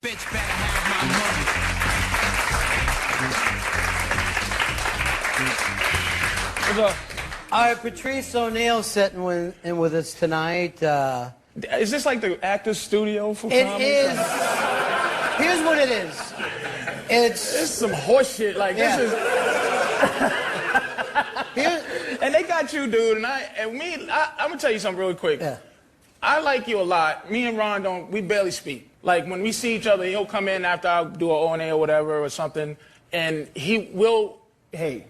Bitch better have my money. What's up? All right, Patrice O'Neal sitting in with us tonight. Is this like the actor's studio for It comedy? is. Here's what it is. It's some horse shit. Like Yeah. this is. And they got you, dude. And I'm gonna tell you something really quick. Yeah. I like you a lot. Me and Ron we barely speak. Like when we see each other, he'll come in after I do an O&A or whatever or something, and he will, hey.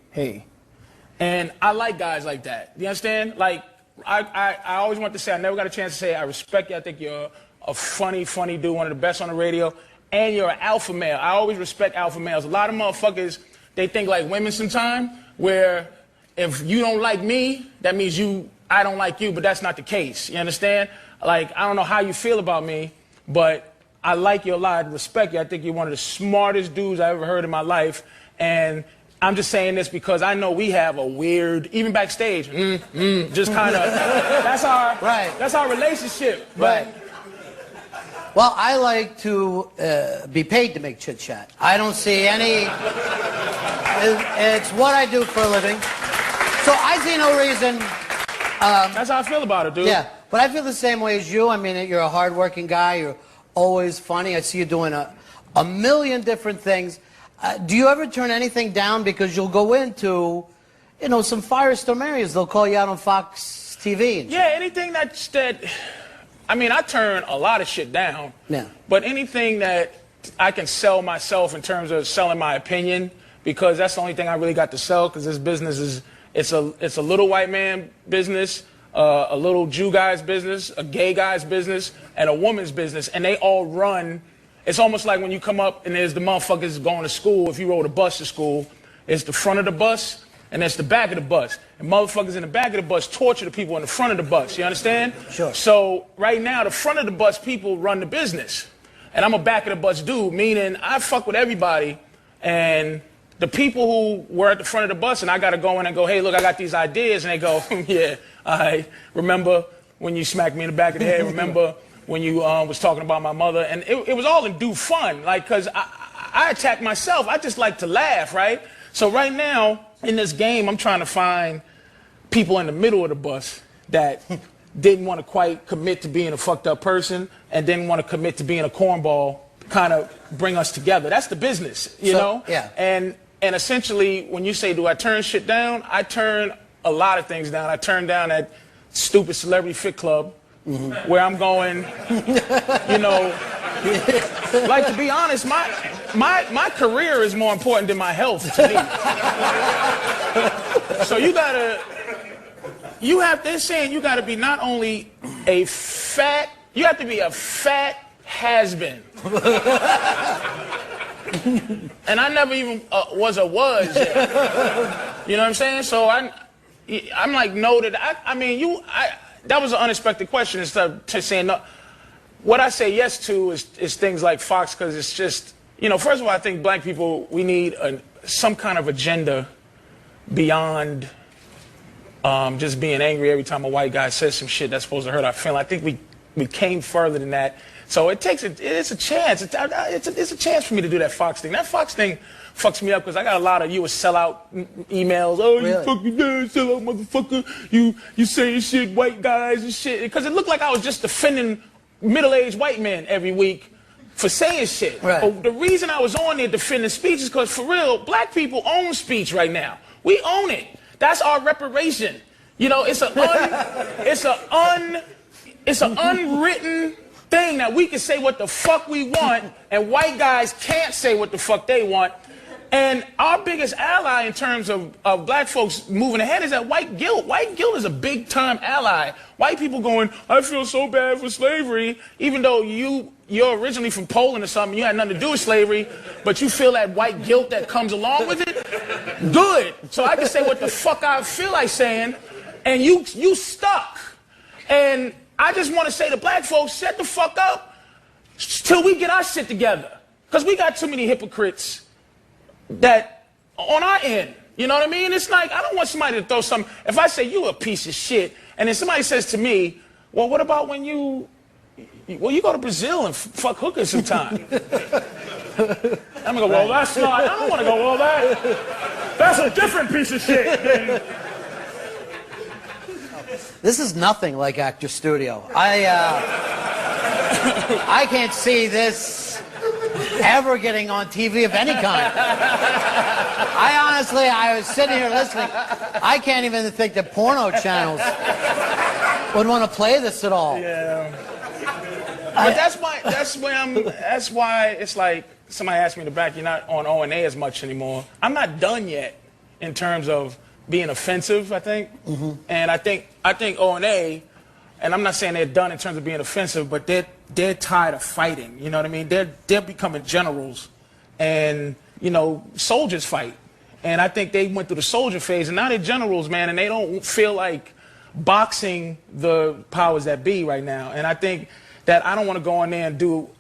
And I like guys like that. You understand? Like, I always want to say, I never got a chance to say, I respect you. I think you're a funny dude, one of the best on the radio. And you're an alpha male. I always respect alpha males. A lot of motherfuckers, they think like women sometimes, where if you don't like me, that means I don't like you, but that's not the case. You understand? Like, I don't know how you feel about me, but I like you a lot. I respect you. I think you're one of the smartest dudes I ever heard in my life. And I'm just saying this because I know we have a weird, even backstage, just kind of, that's our relationship. Right. Well, I like to be paid to make chit chat. I don't see any, it's what I do for a living. So I see no reason. That's how I feel about it, dude. Yeah, but I feel the same way as you. I mean, you're a hardworking guy. You're always funny. I see you doing a million different things. Do you ever turn anything down because you'll go into, you know, some firestorm areas? They'll call you out on Fox TV. And yeah, anything that, I mean, I turn a lot of shit down. Yeah. But anything that I can sell myself in terms of selling my opinion, because that's the only thing I really got to sell, because this business is, it's a little white man business, a little Jew guy's business, a gay guy's business, and a woman's business, and they all run. It's almost like when you come up and there's the motherfuckers going to school. If you rode a bus to school, it's the front of the bus and it's the back of the bus. And motherfuckers in the back of the bus torture the people in the front of the bus. You understand? Sure. So right now, the front of the bus people run the business. And I'm a back of the bus dude, meaning I fuck with everybody. And the people who were at the front of the bus, and I got to go in and go, hey, look, I got these ideas. And they go, yeah, I remember when you smacked me in the back of the head. Remember when you was talking about my mother. And it was all in due fun, like, because I attack myself. I just like to laugh, right? So right now, in this game, I'm trying to find people in the middle of the bus that didn't want to quite commit to being a fucked up person and didn't want to commit to being a cornball, kind of bring us together. That's the business, you know? Yeah. And essentially, when you say, do I turn shit down? I turn a lot of things down. I turn down that stupid Celebrity Fit Club, where I'm going, you know, like, to be honest, my career is more important than my health to me. So they're saying you gotta be not only you have to be a fat has-been. And I never even was yet. You know what I'm saying? So I'm like noted. I mean, that was an unexpected question instead of saying no. What I say yes to is things like Fox, because it's just, you know, first of all, I think black people, we need some kind of agenda beyond just being angry every time a white guy says some shit that's supposed to hurt our feelings. I think we came further than that. So it's a chance. It's a chance for me to do that Fox thing. That Fox thing fucks me up because I got a lot of you a sellout emails. Oh, really? You fucking sellout motherfucker. You saying shit, white guys and shit. Because it looked like I was just defending middle-aged white men every week for saying shit. Right. But the reason I was on there defending speech is because, for real, black people own speech right now. We own it. That's our reparation. You know, it's an unwritten thing that we can say what the fuck we want, and white guys can't say what the fuck they want. And our biggest ally in terms of black folks moving ahead is that white guilt. White guilt is a big-time ally. White people going, I feel so bad for slavery, even though you're originally from Poland or something, you had nothing to do with slavery, but you feel that white guilt that comes along with it? Good. So I can say what the fuck I feel like saying, and you stuck. And I just want to say to black folks, shut the fuck up till we get our shit together. Because we got too many hypocrites that on our end, you know what I mean? It's like, I don't want somebody to throw something. If I say you a piece of shit, and then somebody says to me, well, what about when you well, you go to Brazil and fuck hookers sometime. I'm gonna go, well, that's not, I don't want to go, well, that's a different piece of shit. This is nothing like Actor Studio. I can't see this ever getting on TV of any kind. I was sitting here listening. I can't even think that porno channels would want to play this at all. Yeah. But that's why it's like somebody asked me in the back, you're not on O&A as much anymore. I'm not done yet in terms of being offensive, I think. Mm-hmm. And I think O&A, and I'm not saying they're done in terms of being offensive, but they're tired of fighting. You know what I mean? They're becoming generals, and you know, soldiers fight. And I think they went through the soldier phase, and now they're generals, man, and they don't feel like boxing the powers that be right now. And I think that I don't want to go in there and do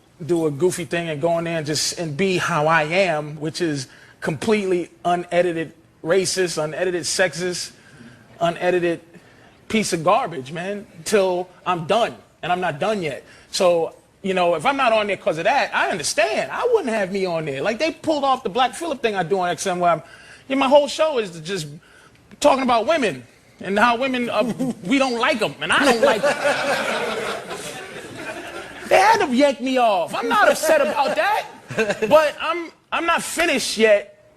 a goofy thing and go in there and just be how I am, which is completely unedited racist, unedited sexist, unedited piece of garbage, man, till I'm done. And I'm not done yet. So, you know, if I'm not on there because of that, I understand. I wouldn't have me on there. Like, they pulled off the Black Phillip thing I do on XM, where my whole show is just talking about women and how women, we don't like them, and I don't like them. They had to yank me off. I'm not upset about that, but I'm not finished yet,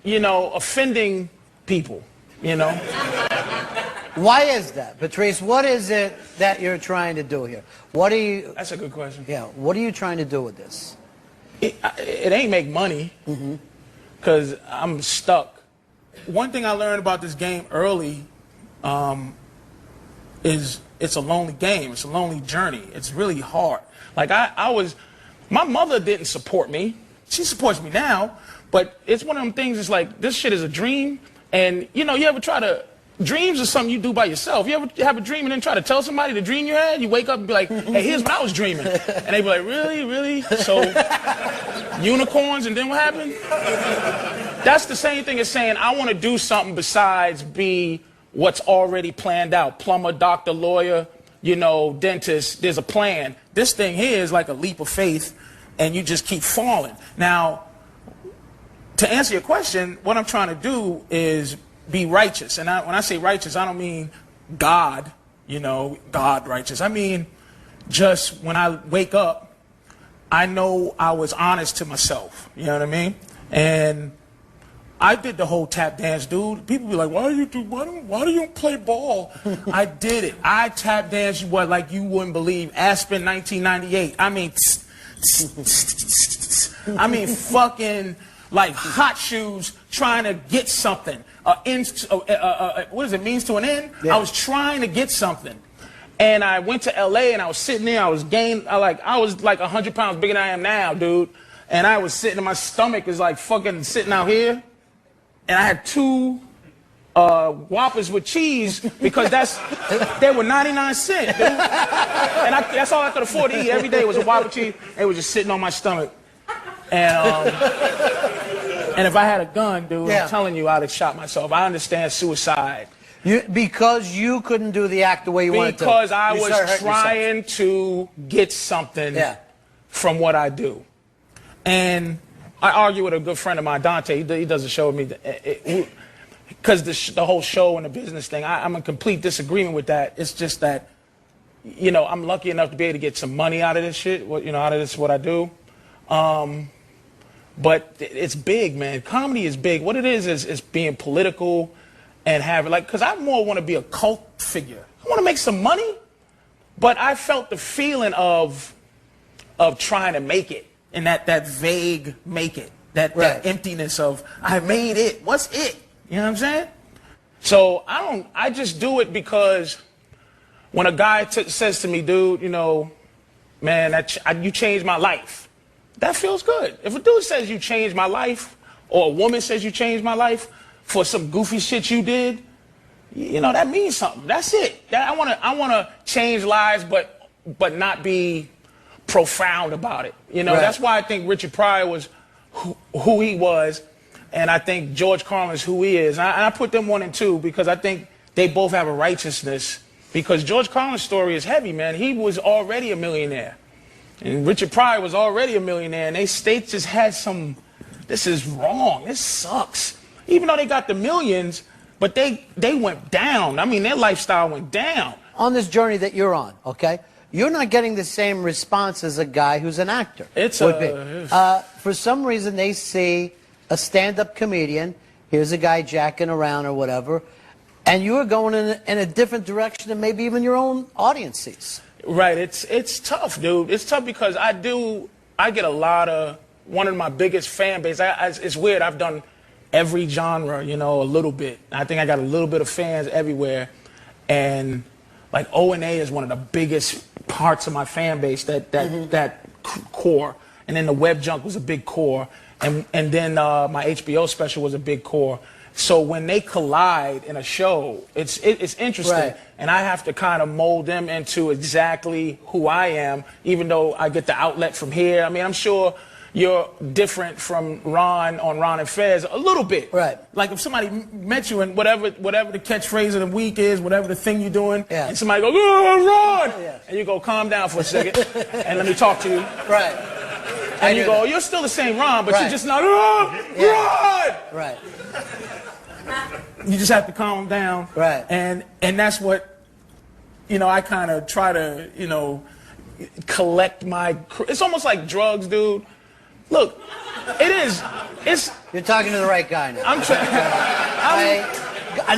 you know, offending people, you know. Why is that, Patrice? What is it that you're trying to do here? What are you? That's a good question. Yeah. What are you trying to do with this? It ain't make money, because I'm stuck. One thing I learned about this game early is it's a lonely game. It's a lonely journey. It's really hard. Like my mother didn't support me. She supports me now, but it's one of them things. It's like, this shit is a dream, and you know, you ever try to. Dreams are something you do by yourself. You ever have a dream and then try to tell somebody the dream you had? You wake up and be like, hey, here's what I was dreaming. And they be like, really? Really? So, unicorns, and then what happened? That's the same thing as saying, I want to do something besides be what's already planned out. Plumber, doctor, lawyer, you know, dentist. There's a plan. This thing here is like a leap of faith, and you just keep falling. Now, to answer your question, what I'm trying to do is be righteous. And when I say righteous, I don't mean God, you know, God righteous. I mean, just when I wake up, I know I was honest to myself. You know what I mean? And I did the whole tap dance, dude. People be like, why do you play ball? I did it. I tap danced like you wouldn't believe. Aspen 1998. I mean fucking like hot shoes trying to get something. What is it, means to an end? Yeah. I was trying to get something. And I went to LA and I was sitting there, I was like 100 pounds bigger than I am now, dude. And I was sitting, and my stomach is like fucking sitting out here. And I had 2 Whoppers with cheese, because they were 99 cents, dude. And that's all I could afford to eat every day was a Whopper cheese. It was just sitting on my stomach. And if I had a gun, dude, I'm telling you, I'd have shot myself. I understand suicide. Because you couldn't do the act the way you wanted to. Because I was trying to get something from what I do. And I argue with a good friend of mine, Dante. He does a show with me. Because the whole show and the business thing, I'm in complete disagreement with that. It's just that, you know, I'm lucky enough to be able to get some money out of this shit, you know, out of this, what I do. But it's big, man. Comedy is big. What it is being political and having, like, because I more want to be a cult figure. I want to make some money, but I felt the feeling of trying to make it, and that vague make it, that emptiness of, I made it. What's it? You know what I'm saying? So I just do it because when a guy says to me, dude, you know, man, you changed my life. That feels good. If a dude says you changed my life, or a woman says you changed my life for some goofy shit you did, you know, that means something. That's it. I want to change lives, but not be profound about it. You know, that's why I think Richard Pryor was who he was, and I think George Carlin is who he is. And I put them 1 and 2 because I think they both have a righteousness. Because George Carlin's story is heavy, man. He was already a millionaire. And Richard Pryor was already a millionaire, and they just had some, this is wrong, this sucks. Even though they got the millions, but they went down. I mean, their lifestyle went down. On this journey that you're on, okay, you're not getting the same response as a guy who's an actor. For some reason, they see a stand-up comedian, here's a guy jacking around or whatever, and you're going in a different direction than maybe even your own audience sees. Right, it's tough, dude. It's tough because I get a lot of, one of my biggest fan base. It's weird, I've done every genre, you know, a little bit. I think I got a little bit of fans everywhere. And like O&A is one of the biggest parts of my fan base, that core. And then the Web Junk was a big core. And then my HBO special was a big core. So when they collide in a show, it's interesting. Right. And I have to kind of mold them into exactly who I am, even though I get the outlet from here. I mean, I'm sure you're different from Ron on Ron and Fez a little bit. Right. Like if somebody met you and whatever the catchphrase of the week is, whatever the thing you're doing, yeah. and somebody goes, "Oh, Ron!" Yeah. And you go, "Calm down for a second, and let me talk to you." Right. And you go, "You're still the same Ron, but right. you're just not Ron." Right. You just have to calm down. Right. And that's what, you know, I kind of try to, you know, collect my. It's almost like drugs, dude. Look, it is. It's. You're talking to the right guy now. I'm trying.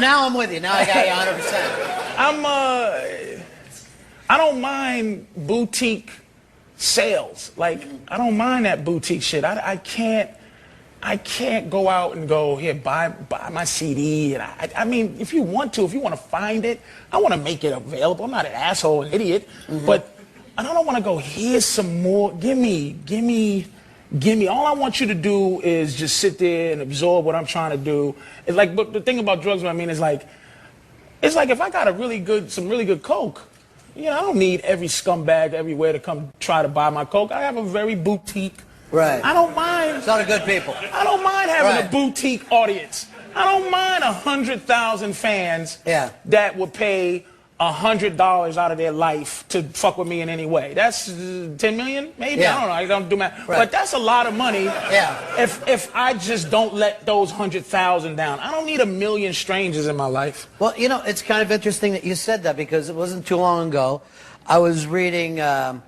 Now I'm with you. Now I got you 100%. I don't mind boutique sales. Like, I don't mind that boutique shit. I can't go out and go, here, buy my CD. And I mean, if you want to find it, I want to make it available. I'm not an asshole, an idiot, but I don't want to go, here's some more. Give me. All I want you to do is just sit there and absorb what I'm trying to do. It's like, but the thing about drugs, what I mean, is like, it's like if I got some really good coke, you know, I don't need every scumbag everywhere to come try to buy my coke. I have a very boutique. Right. I don't mind. It's not a good people. I don't mind having a boutique audience. I don't mind 100,000 fans that would pay $100 out of their life to fuck with me in any way. That's 10 million, maybe. I don't know. I don't do math, but that's a lot of money. Yeah. If I just don't let those 100,000 down, I don't need 1 million strangers in my life. Well, you know, it's kind of interesting that you said that because it wasn't too long ago. I was reading an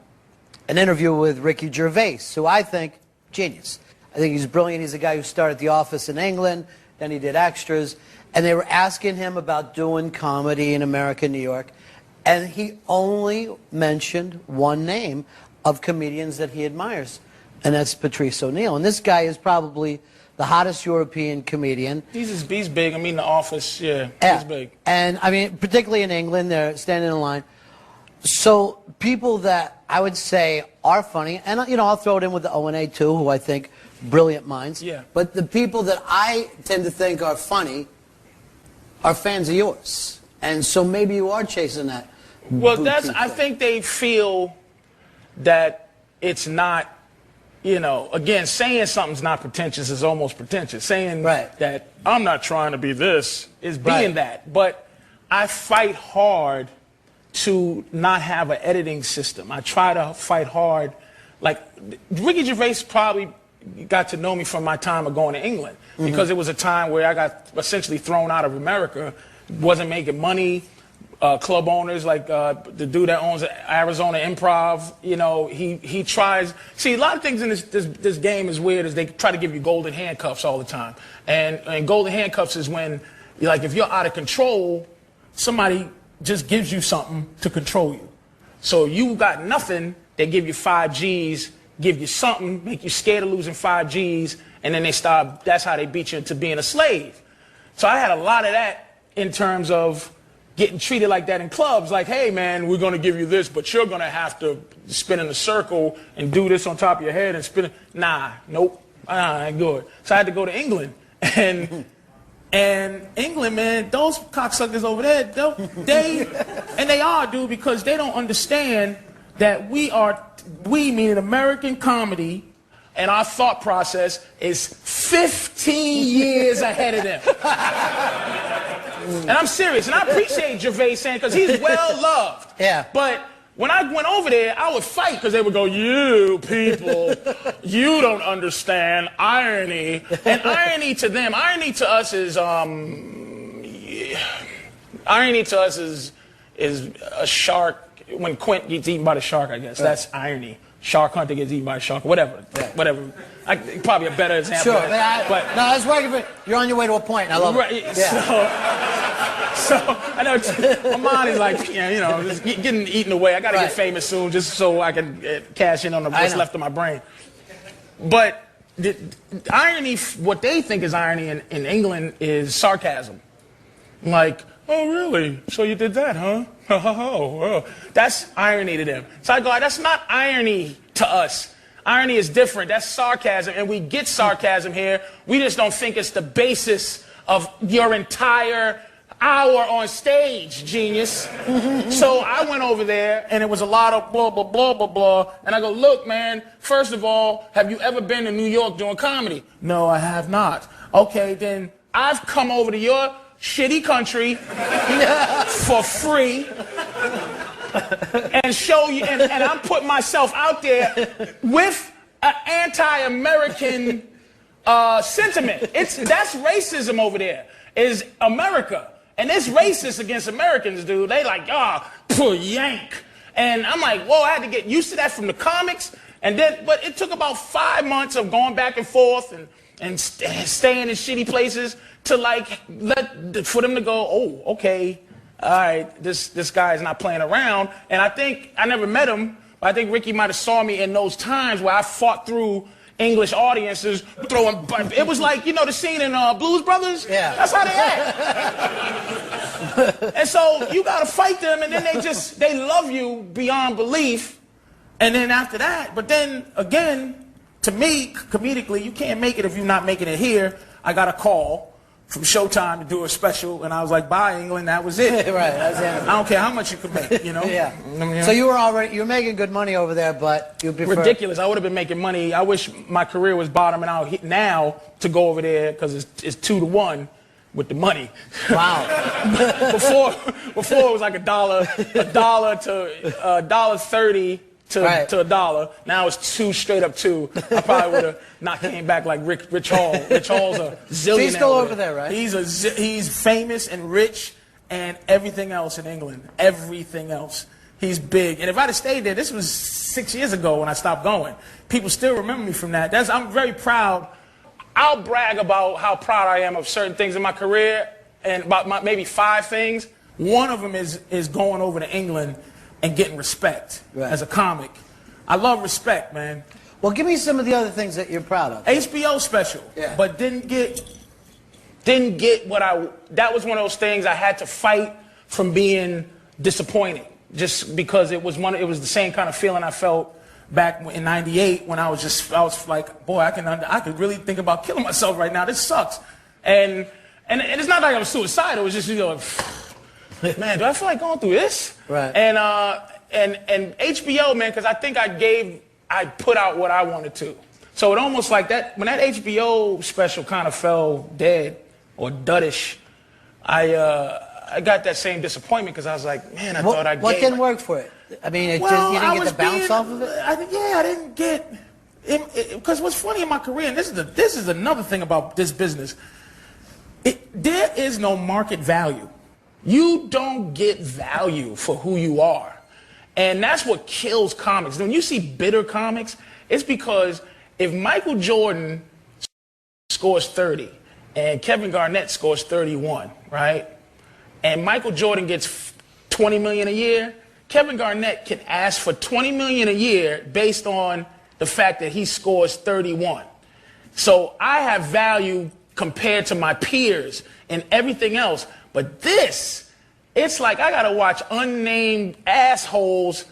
interview with Ricky Gervais, who I think genius. I think he's brilliant. He's a guy who started The Office in England, then he did extras. And they were asking him about doing comedy in America, New York, and he only mentioned one name of comedians that he admires, and that's Patrice O'Neal. And this guy is probably the hottest European comedian. He's big. I mean, The Office, he's big. And, I mean, particularly in England, they're standing in line. So people that I would say are funny, and, you know, I'll throw it in with the O&A, too, who I think brilliant minds. Yeah. But the people that I tend to think are funny are fans of yours, and so maybe you are chasing that. Well, I think they feel that it's not, you know, again, saying something's not pretentious is almost pretentious. Saying that I'm not trying to be this is being that. But I fight hard to not have an editing system. I try to fight hard. Like, Ricky Gervais probably got to know me from my time of going to England, because it was a time where I got essentially thrown out of America, wasn't making money. Club owners, like the dude that owns Arizona Improv, you know, he tries. See, a lot of things in this game is weird, is they try to give you golden handcuffs all the time. And golden handcuffs is when, like, if you're out of control, somebody just gives you something to control you. So you got nothing, they give you 5 G's, give you something, make you scared of losing 5 G's, and then that's how they beat you into being a slave. So I had a lot of that in terms of getting treated like that in clubs, like, hey man, we're gonna give you this, but you're gonna have to spin in a circle and do this on top of your head and spin it. Nah, nope, I ain't good. So I had to go to England, and England, man, those cocksuckers over there, they are, dude, because they don't understand that we mean American comedy, and our thought process is 15 years ahead of them. And I'm serious, and I appreciate Gervais saying, because he's well loved. Yeah. But when I went over there, I would fight because they would go, you people, you don't understand irony. And irony to them, irony to us is a shark. When Quint gets eaten by the shark, I guess. Right. That's irony. Shark hunter gets eaten by a shark, whatever. Yeah. Whatever. Probably a better example. Sure. But no, I was working for, you're on your way to a point, and I love it. Yeah. So I know my mind is like, just getting eaten away. I got to get famous soon just so I can cash in on what's left of my brain. But the irony, what they think is irony in England is sarcasm. Like, oh, really? So you did that, huh? Oh. That's irony to them. So I go, that's not irony to us. Irony is different. That's sarcasm, and we get sarcasm here. We just don't think it's the basis of your entire hour on stage, genius. So I went over there, and it was a lot of blah, blah, blah, blah, blah. And I go, look, man, first of all, have you ever been to New York doing comedy? No, I have not. Okay, then I've come over to your shitty country for free and show you, and I'm putting myself out there with an anti-American sentiment. That's racism over there, is America. And it's racist against Americans, dude. They like, poor Yank. And I'm like, whoa, I had to get used to that from the comics. And then, but it took about 5 months of going back and forth and staying in shitty places to for them to go, oh, okay, all right, this guy is not playing around. And I think, I never met him, but I think Ricky might have saw me in those times where I fought through English audiences, throwing, it was like, the scene in Blues Brothers? Yeah. That's how they act. And so you gotta fight them, and then they love you beyond belief. And then after that, but then again, to me, comedically, you can't make it if you're not making it here. I got a call from Showtime to do a special, and I was like, bye, England, that was it. Right, that's it. I don't care how much you could make, Yeah. So you were making good money over there, but you prefer... Ridiculous. I would have been making money. I wish my career was bottoming out now to go over there, because it's 2-to-1 with the money. Wow. before it was like $1 to $1.30 to $1. Now it's 2, straight up 2. I probably would have not came back like Rich Hall. Rich Hall's a zillionaire. So he's still over there, right? He's famous and rich and everything else in England. Everything else. He's big. And if I'd have stayed there, this was 6 years ago when I stopped going. People still remember me from that. I'm very proud. I'll brag about how proud I am of certain things in my career, and about maybe 5 things. One of them is going over to England and getting respect as a comic. I love respect, man. Well, give me some of the other things that you're proud of. HBO special, but didn't get what that was one of those things I had to fight from being disappointed, just because it was the same kind of feeling I felt back in '98 when I was like, boy, I could really think about killing myself right now. This sucks. And it's not like I was suicidal. It was just, man, do I feel like going through this? Right. And HBO, man, because I think I put out what I wanted to. So it almost like that, when that HBO special kind of fell dead or duddish, I got that same disappointment because I was like, man, I thought I gave. What didn't work for it? I mean, you didn't get the bounce off of it? I didn't get, because what's funny in my career, and this is another thing about this business, there is no market value. You don't get value for who you are. And that's what kills comics. When you see bitter comics, it's because if Michael Jordan scores 30 and Kevin Garnett scores 31, right? And Michael Jordan gets $20 million a year, Kevin Garnett can ask for $20 million a year based on the fact that he scores 31. So I have value compared to my peers and everything else. But this, it's like I gotta watch unnamed assholes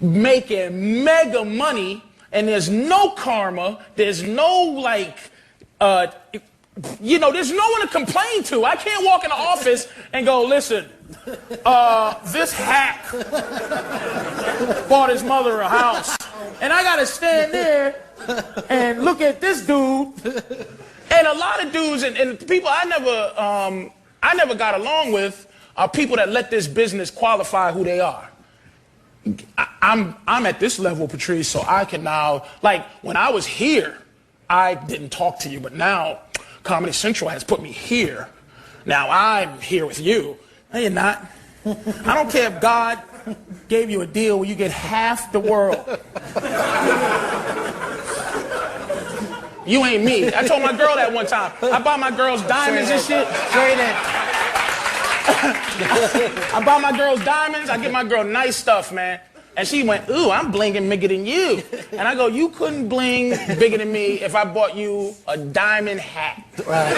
making mega money, and there's no karma, there's no there's no one to complain to. I can't walk in the office and go, listen, this hack bought his mother a house, and I gotta stand there and look at this dude. And a lot of dudes and people I never got along with are people that let this business qualify who they are. I'm at this level, Patrice, so I can now, like, when I was here, I didn't talk to you, but now Comedy Central has put me here. Now I'm here with you. No, you're not. I don't care if God gave you a deal where you get half the world. You ain't me. I told my girl that one time. I buy my girls diamonds and shit. Straight in. I buy my girls diamonds. I get my girl nice stuff, man. And she went, ooh, I'm blinging bigger than you. And I go, you couldn't bling bigger than me if I bought you a diamond hat. Right.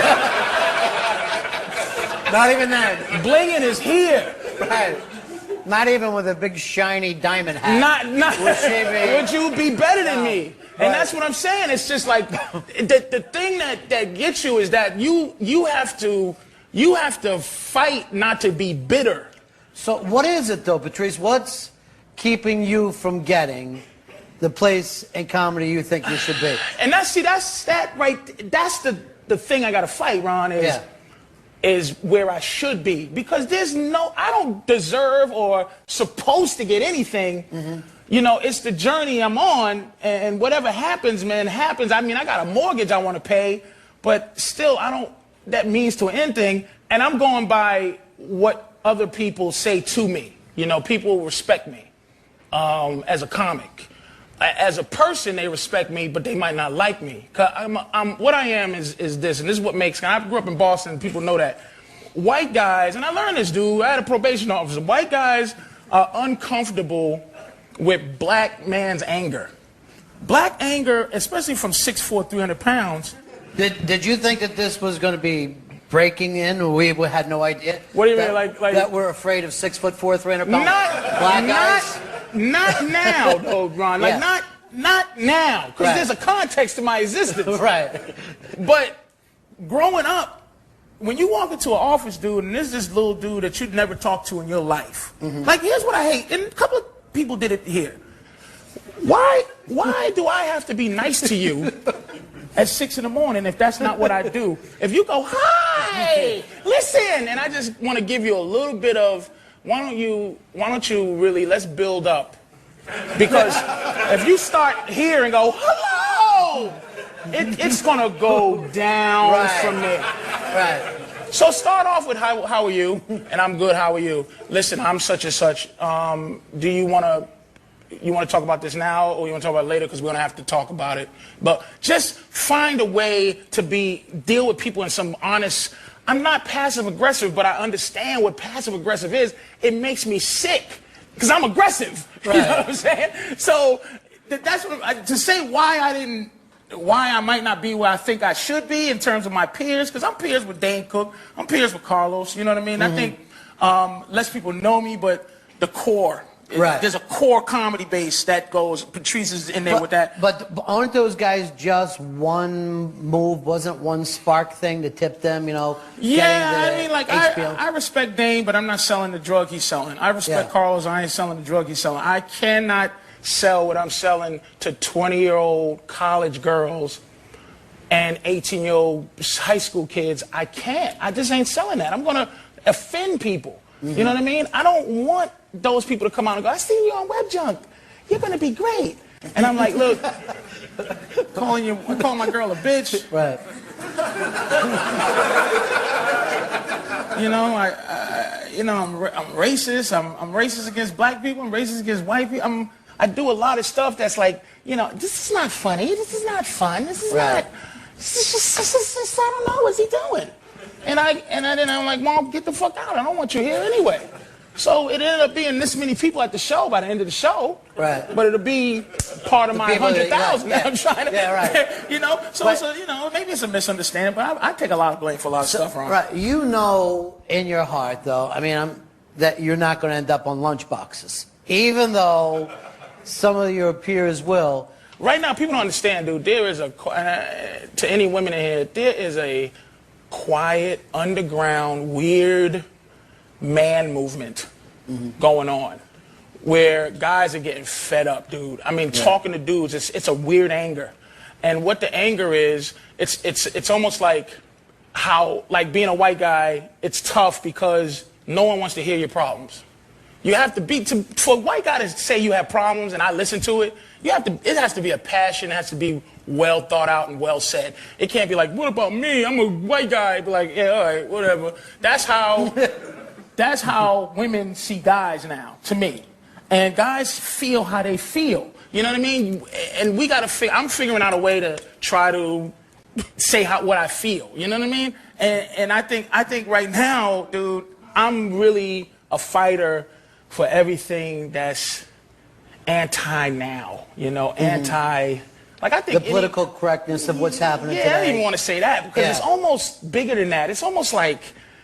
Not even that. Blinging is here. Right. Not even with a big shiny diamond hat. Not would you be better than me? And that's what I'm saying. It's just like the thing that gets you is that you have to fight not to be bitter. So what is it though, Patrice? What's keeping you from getting the place in comedy you think you should be? And that's the thing I gotta fight, Ron, is where I should be. Because I don't deserve or supposed to get anything. Mm-hmm. You know, it's the journey I'm on, and whatever happens, man, happens. I mean, I got a mortgage I want to pay, but still, that means to anything, and I'm going by what other people say to me. You know, people respect me as a comic. As a person, they respect me, but they might not like me. Cause what I am is this, and this is what makes, I grew up in Boston, people know that. White guys, and I learned this, dude, I had a probation officer, white guys are uncomfortable with black man's anger. Black anger, especially from 6'4", 300 pounds. Did you think that this was going to be breaking in, or we had no idea? What do you mean, like that we're afraid of 6'4", 300 pounds black guys? Not now, though, Ron. Like not now, because there's a context to my existence. Right. But growing up, when you walk into an office, dude, and there's this little dude that you'd never talked to in your life. Mm-hmm. Like, here's what I hate, and a couple of people did it here. Why do I have to be nice to you at 6 in the morning if that's not what I do? If you go, hi, listen, and I just want to give you a little bit of, why don't you really, let's build up. Because if you start here and go, hello, it's going to go down from there. Right. So start off with how are you? And I'm good, how are you? Listen, I'm such and such. Do you want to talk about this now, or you want to talk about it later, because we're going to have to talk about it? But just find a way to deal with people in some honest. I'm not passive aggressive, but I understand what passive aggressive is. It makes me sick because I'm aggressive. Right. You know what I'm saying? So that's what to say why I might not be where I think I should be in terms of my peers, because I'm peers with Dane Cook, I'm peers with Carlos, you know what I mean? Mm-hmm. I think less people know me, but the core. Right. There's a core comedy base that goes, Patrice is in there with that. But aren't those guys just one move, wasn't one spark thing to tip them, you know? Yeah, I mean, like, I respect Dane, but I'm not selling the drug he's selling. I respect Carlos, I ain't selling the drug he's selling. I cannot sell what I'm selling to 20-year-old college girls and 18-year-old high school kids. I can't. I just ain't selling that. I'm going to offend people. Mm-hmm. You know what I mean? I don't want those people to come out and go, I see you on Web Junk. You're going to be great. And I'm like, look, calling my girl a bitch. Right. You know, I'm racist. I'm racist against black people. I'm racist against white people. I do a lot of stuff that's like, you know, this is not funny. This is not fun. This is not. This is, I don't know. What's he doing? And then I'm like, Mom, get the fuck out. I don't want you here anyway. So it ended up being this many people at the show by the end of the show. Right. But it'll be part of my 100,000 that I'm trying to. Yeah, right. You know. So you know, maybe it's a misunderstanding, but I take a lot of blame for a lot of stuff wrong. Right. You know, in your heart, though, I mean, that you're not going to end up on lunch boxes, even though some of your peers will. Right now, people don't understand, dude. There is to any women in here, there is a quiet, underground, weird man movement going on where guys are getting fed up, dude. I mean, talking to dudes, it's a weird anger. And what the anger is, it's almost like how, like being a white guy, it's tough because no one wants to hear your problems. You have to be, for a white guy to say you have problems and I listen to it, it has to be a passion, it has to be well thought out and well said. It can't be like, what about me? I'm a white guy. Be like, yeah, all right, whatever. That's how women see guys now, to me. And guys feel how they feel. You know what I mean? And we gotta I'm figuring out a way to try to say what I feel. You know what I mean? And I think right now, dude, I'm really a fighter for everything that's anti-now, you know, anti... Like, I think the political correctness of what's happening today. I don't even want to say that, because it's almost bigger than that. It's almost like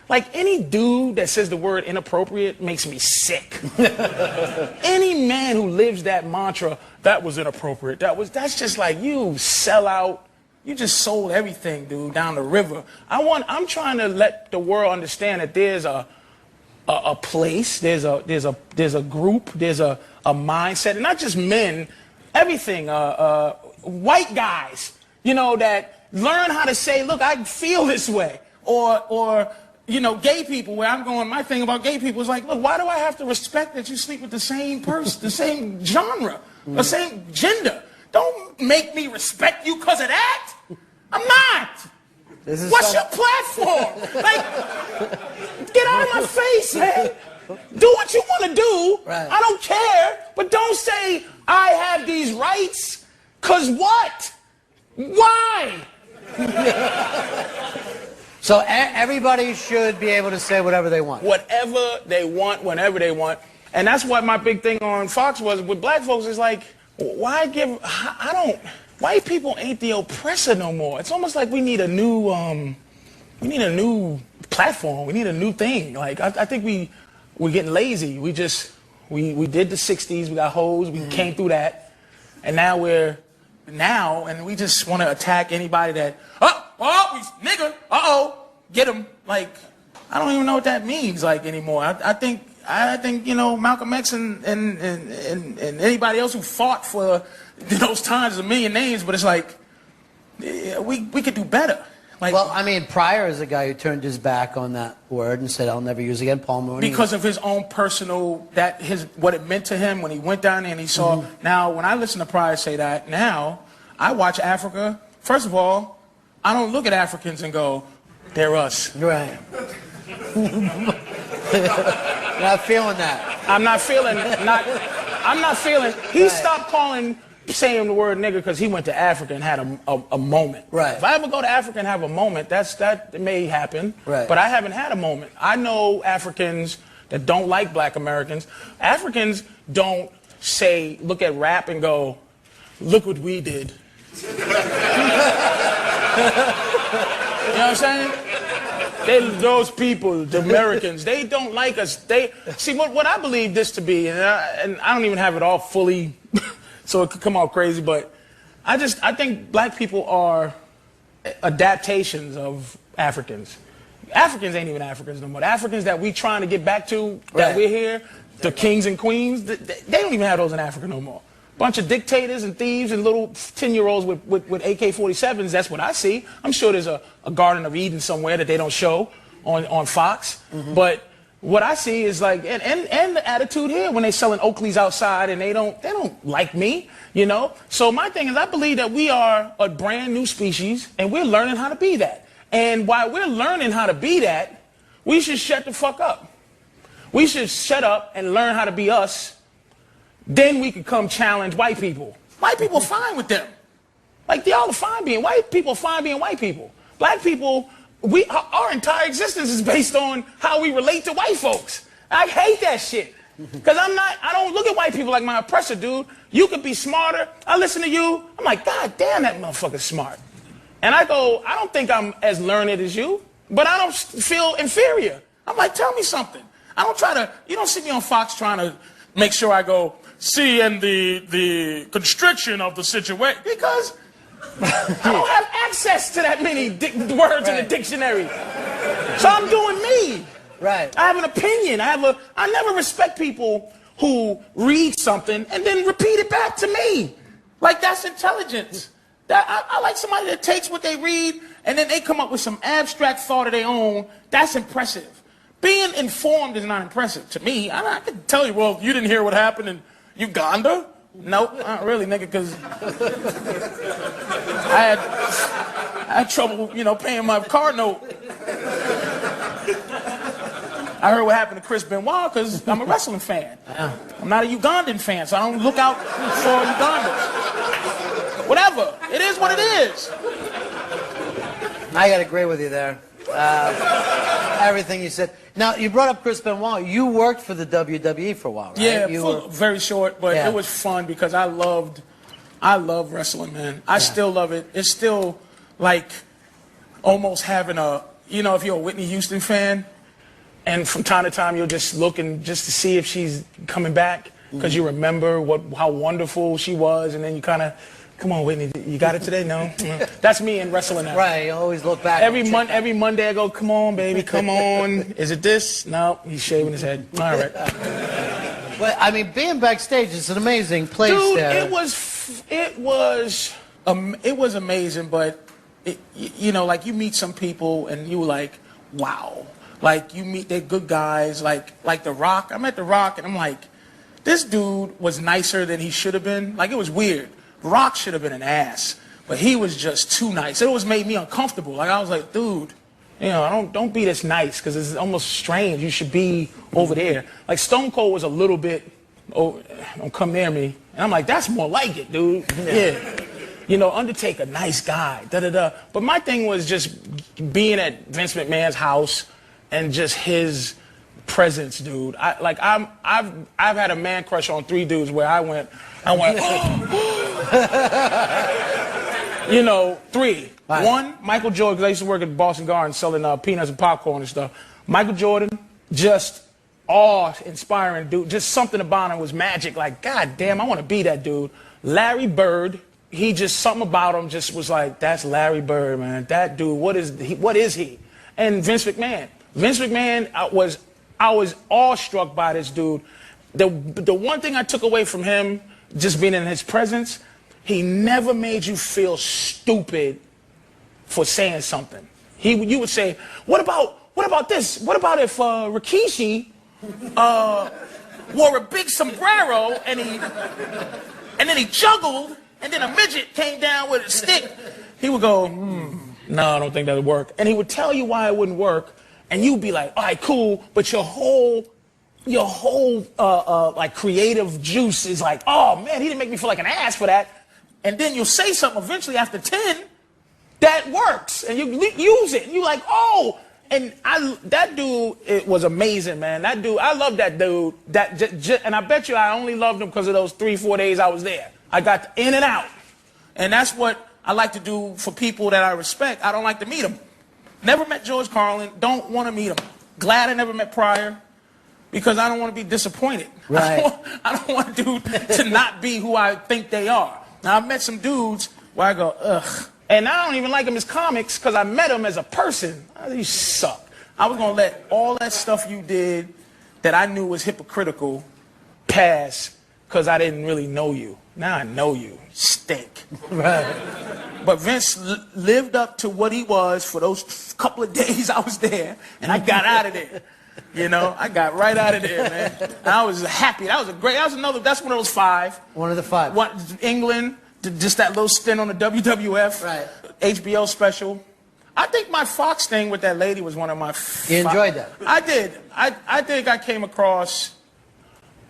any dude that says the word inappropriate makes me sick. Any man who lives that mantra, that was inappropriate, that's just like, you sell out. You just sold everything, dude, down the river. I'm trying to let the world understand that there's a place, there's a group, there's a mindset, and not just men, everything, white guys, you know, that learn how to say, look, I feel this way, or you know, gay people, where I'm going, my thing about gay people is like, look, why do I have to respect that you sleep with the same person, the same genre, the same gender? Don't make me respect you because of that. I'm not. What's your platform? Like, get out of my face, man. Do what you want to do. Right. I don't care. But don't say, I have these rights. Because what? Why? So everybody should be able to say whatever they want. Whatever they want, whenever they want. And that's what my big thing on Fox was with black folks is like, white people ain't the oppressor no more. It's almost like we need a new platform. We need a new thing. Like, I think we're getting lazy. We did the 60s, we got hoes, we came through that. And now and we just want to attack anybody that, nigga, get him. Like, I don't even know what that means, like, anymore. I think, you know, Malcolm X and anybody else who fought for those times, a million names, but it's like, we could do better. Like, well, I mean, Pryor is a guy who turned his back on that word and said, I'll never use it again. Paul Mooney. Because of his own personal, what it meant to him when he went down there and he saw. Now, when I listen to Pryor say that, now, I watch Africa. First of all, I don't look at Africans and go, they're us. Right. Not feeling that. I'm not feeling. He stopped saying the word nigger because he went to Africa and had a moment. Right. If I ever go to Africa and have a moment, that may happen. Right. But I haven't had a moment. I know Africans that don't like black Americans. Africans don't look at rap and go, look what we did. You know what I'm saying? Those people, the Americans, they don't like us. See what I believe this to be, and I don't even have it all fully, so it could come out crazy. But I think black people are adaptations of Africans. Africans ain't even Africans no more. The Africans that we trying to get back to, that we're here, the kings and queens, they don't even have those in Africa no more. Bunch of dictators and thieves and little 10-year-olds with AK-47s. That's what I see. I'm sure there's a Garden of Eden somewhere that they don't show on Fox. But what I see is like, and the attitude here when they selling Oakleys outside and they don't like me, you know. So my thing is, I believe that we are a brand new species and we're learning how to be that. And while we're learning how to be that, we should shut the fuck up. We should shut up and learn how to be us. Then we could come challenge white people. White people are fine with them. Like, y'all are fine being white people, fine being white people. Black people, our entire existence is based on how we relate to white folks. I hate that shit. Because I don't look at white people like my oppressor, dude. You could be smarter. I listen to you. I'm like, God damn, that motherfucker's smart. And I go, I don't think I'm as learned as you, but I don't feel inferior. I'm like, tell me something. You don't see me on Fox trying to make sure I go, see, and the constriction of the situation, because I don't have access to that many words in the dictionary. So I'm doing me. Right. I have an opinion. I never respect people who read something and then repeat it back to me. Like, that's intelligence. I like somebody that takes what they read and then they come up with some abstract thought of their own. That's impressive. being informed is not impressive to me. I can tell you, well, you didn't hear what happened in Uganda? Nope, not really, nigga, because I had trouble, paying my car note. I heard what happened to Chris Benoit because I'm a wrestling fan. I'm not a Ugandan fan, so I don't look out for Uganda. Whatever. It is what it is. I got to agree with you there. Everything you said. Now, you brought up Chris Benoit. You worked for the WWE for a while, right? Yeah, very short, but it was fun because I love wrestling, man. I still love it. It's still like almost having if you're a Whitney Houston fan, and from time to time you're just looking just to see if she's coming back because you remember how wonderful she was, and then you kind of, come on, Whitney, you got it today? No? That's me in wrestling now. Right, you always look back. Every Monday I go, come on, baby, come on. Is it this? No, he's shaving his head. All right. But, I mean, being backstage is an amazing place. Dude, there. it was amazing, but, like you meet some people and you like, wow. Like, you meet, they're good guys, like The Rock. I met The Rock, and I'm like, this dude was nicer than he should have been. Like, it was weird. Rock should have been an ass, but he was just too nice. It always made me uncomfortable. Like, I was like, dude, don't be this nice, because it's almost strange. You should be over there. Like, Stone Cold was a little bit, don't come near me. And I'm like, that's more like it, dude. Yeah. Undertaker, nice guy, da-da-da. But my thing was just being at Vince McMahon's house, and just his presence, dude. I've had a man crush on 3 dudes where I went, 3. Right. 1, Michael Jordan, because I used to work at Boston Garden selling peanuts and popcorn and stuff. Michael Jordan, just awe-inspiring dude. Just something about him was magic. Like, God damn, I want to be that dude. Larry Bird, something about him just was like, that's Larry Bird, man. That dude, what is he? And Vince McMahon. Vince McMahon, I was awestruck by this dude. The one thing I took away from him, just being in his presence, he never made you feel stupid for saying something. You would say, what about this? What about if Rikishi wore a big sombrero and then he juggled, and then a midget came down with a stick? He would go, no, I don't think that would work. And he would tell you why it wouldn't work. And you'd be like, all right, cool, but your whole like creative juice is like, oh man, he didn't make me feel like an ass for that. And then you'll say something eventually after 10 that works, and you use it, and you're like, oh. And that dude, it was amazing, man. That dude, I love that dude. And I bet you I only loved him because of those 3-4 days I was there. I got in and out, and that's what I like to do for people that I respect. I don't like to meet them. Never met George Carlin. Don't want to meet him. Glad I never met Pryor, because I don't want to be disappointed. Right. I don't want a dude to not be who I think they are. Now, I've met some dudes where I go, ugh. And I don't even like them as comics because I met them as a person. You suck. I was going to let all that stuff you did that I knew was hypocritical pass because I didn't really know you. Now I know you. Stink. Right. But Vince lived up to what he was for those couple of days I was there, and I got out of there. I got right out of there, man. And I was happy. That's one of those 5. One of the 5. England, just that little stint on the WWF, right. HBO special. I think my Fox thing with that lady was one of my You enjoyed that? I did. I think I came across,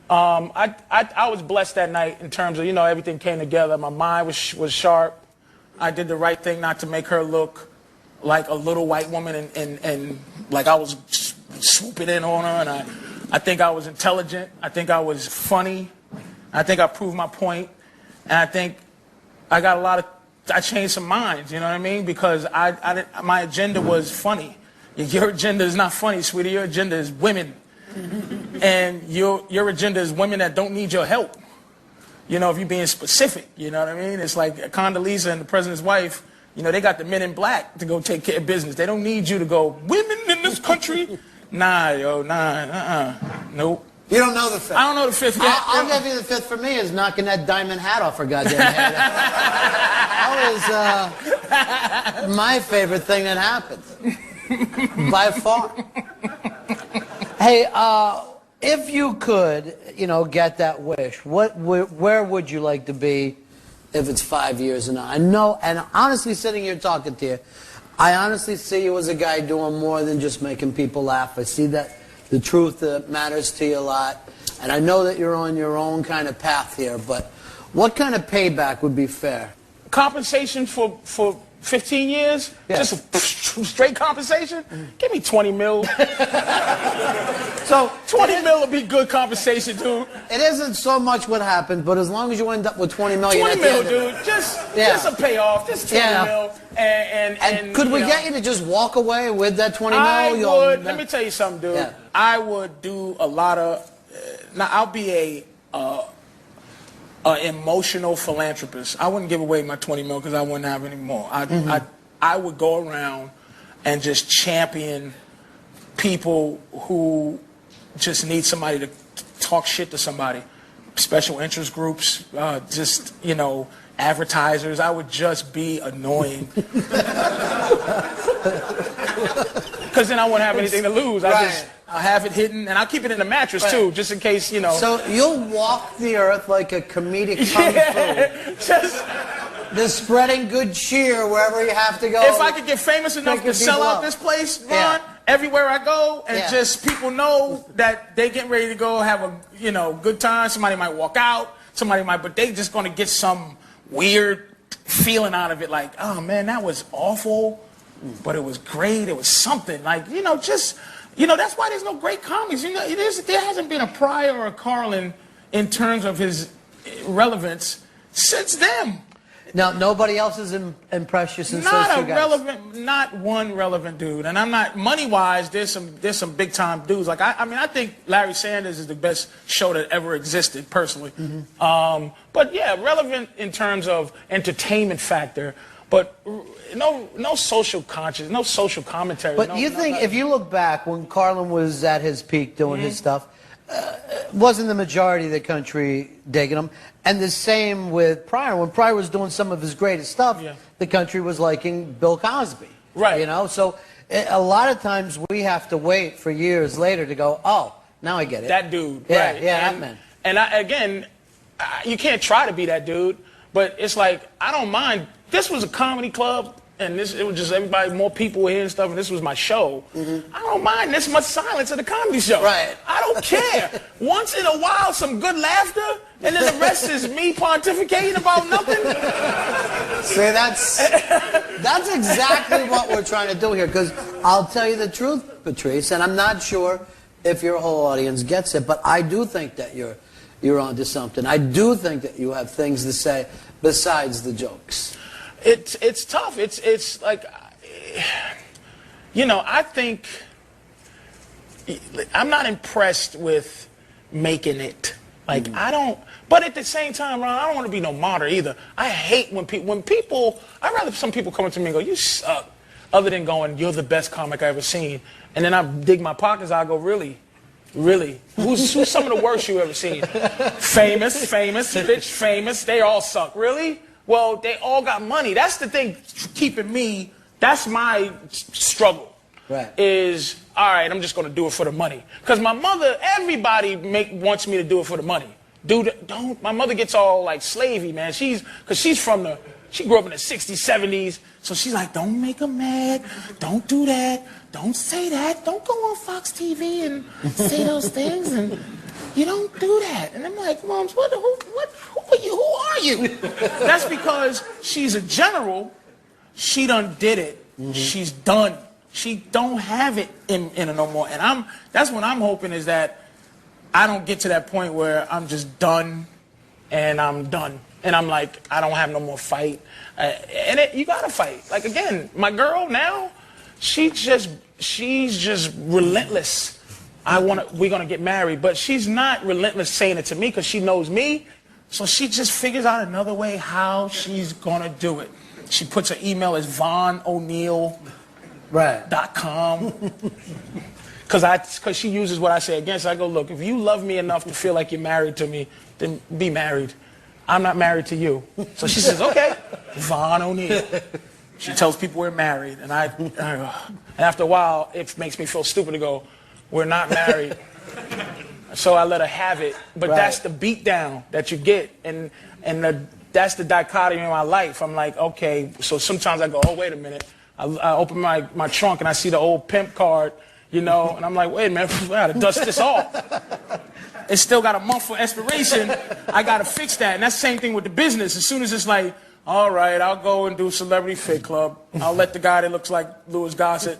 I was blessed that night in terms of, everything came together. My mind was sharp. I did the right thing not to make her look like a little white woman and like I was swooping in on her. And I think I was intelligent. I think I was funny. I think I proved my point. And I think I got I changed some minds, you know what I mean? Because my agenda was funny. Your agenda is not funny, sweetie. Your agenda is women. And your agenda is women that don't need your help. If you're being specific, you know what I mean? It's like Condoleezza and the president's wife, they got the men in black to go take care of business. They don't need you to go, women in this country? Nah, nope. You don't know the 5th. I don't know the 5th yet. I'll give you the 5th for me is knocking that diamond hat off her goddamn head. That was my favorite thing that happened. By far. Hey, if you could, you know, get that wish, where would you like to be if it's 5 years from now? I know, and honestly, sitting here talking to you, I honestly see you as a guy doing more than just making people laugh. I see that the truth matters to you a lot, and I know that you're on your own kind of path here, but what kind of payback would be fair? Compensation for 15 years? Yeah. Just a straight compensation? Give me 20 mil. So 20 mil would be good compensation, dude. it isn't so much what happens, but as long as you end up with 20 million 20 at the mil, end of it. dude. Just a payoff. Just 20 mil. And could we get you to just walk away with that 20 mil? I would. Let me tell you something, dude. Yeah. I would do a lot of. Now I'll be a emotional philanthropist. I wouldn't give away my 20 mil because I wouldn't have any more. I would go around and just champion people who just need somebody to talk shit to somebody. Special interest groups, just, you know, advertisers. I would just be annoying. Because then I wouldn't have anything to lose. I'll have it hidden, and I'll keep it in the mattress, too, just in case, you know. So you'll walk the earth like a comedic kung fu. Just spreading good cheer wherever you have to go. If I could get famous enough to sell out this place, Ron, everywhere I go, and just people know that they getting ready to go have a, you know, good time. Somebody might walk out, but they just going to get some weird feeling out of it, like, oh man, that was awful, but it was great. It was something, like, you know, just, you know, that's why there's no great comics. You know, there hasn't been a Pryor or a Carlin in terms of his relevance since them. Now, nobody else has impressed you since those two guys? Not one relevant dude. And I'm not, money-wise, there's some big-time dudes. Like, I mean, I think Larry Sanders is the best show that ever existed, personally. But, yeah, relevant in terms of entertainment factor, but no social conscious, no social commentary. But you think, if you look back, when Carlin was at his peak doing his stuff, wasn't the majority of the country digging him? And the same with Pryor. When Pryor was doing some of his greatest stuff, the country was liking Bill Cosby. Right. You know, so a lot of times we have to wait for years later to go, oh, now I get it. That dude. Yeah, right. yeah, that man. And again, you can't try to be that dude, but it's like, I don't mind. This was a comedy club, and it was just everybody, more people were here and stuff, and this was my show. I don't mind this much silence at the comedy show. Right. I don't care. Once in a while, some good laughter, and then the rest is me pontificating about nothing. See, that's exactly what we're trying to do here, because I'll tell you the truth, Patrice, and I'm not sure if your whole audience gets it, but I do think that you're onto something. I do think that you have things to say besides the jokes. It's tough. It's like, you know, I think I'm not impressed with making it. Like, I don't, but at the same time, Ron, I don't want to be no martyr either. I hate when people, I'd rather some people come up to me and go, you suck, other than going, you're the best comic I've ever seen. And then I dig my pockets, I go, really? Really? Who's some of the worst you ever seen? Famous, bitch, famous, they all suck. Really? Well, they all got money. That's the thing keeping me, that's my struggle. Right. Is, all right, I'm just going to do it for the money. Because my mother, everybody wants me to do it for the money. Dude, don't. My mother gets all like slavey, man. Because she grew up in the 60s, 70s. So she's like, don't make them mad. Don't do that. Don't say that. Don't go on Fox TV and say those things. And you don't do that. And I'm like, Moms, who are you? That's because she's a general. She done did it. She's done. She don't have it in her no more. And that's what I'm hoping, is that I don't get to that point where I'm just done and I'm done. And I'm like, I don't have no more fight. You gotta fight. Like, again, my girl now, she's just relentless. We're gonna get married, but she's not relentless saying it to me because she knows me. So she just figures out another way how she's gonna do it. She puts her email as VonO'Neal.com. Because she uses what I say against. I go, look, if you love me enough to feel like you're married to me, then be married. I'm not married to you. So she says, okay, Von O'Neal. She tells people we're married. And after a while, it makes me feel stupid to go, we're not married. So I let her have it. But that's the beat down that you get. And that's the dichotomy in my life. I'm like, okay, so sometimes I go, oh, wait a minute. I open my trunk and I see the old pimp card, you know, and I'm like, wait a minute, I gotta dust this off. It's still got a month for expiration. I gotta fix that. And that's the same thing with the business. As soon as it's like, all right, I'll go and do Celebrity Fit Club. I'll let the guy that looks like Louis Gossett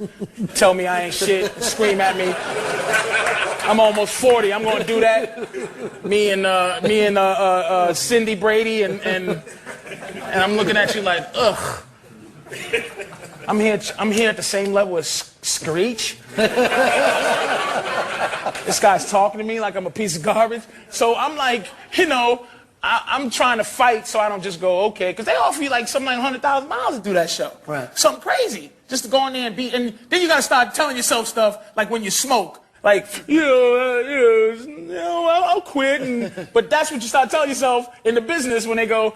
tell me I ain't shit, scream at me. I'm almost 40. I'm gonna do that. Me and Cindy Brady and I'm looking at you like, ugh. I'm here at the same level as Screech. This guy's talking to me like I'm a piece of garbage. So I'm like, you know, I'm trying to fight so I don't just go, okay, because they offer you like something like $100,000 to do that show. Right. Something crazy. Just to go in there and beat. And then you got to start telling yourself stuff like when you smoke. Like, I'll quit. But that's what you start telling yourself in the business when they go,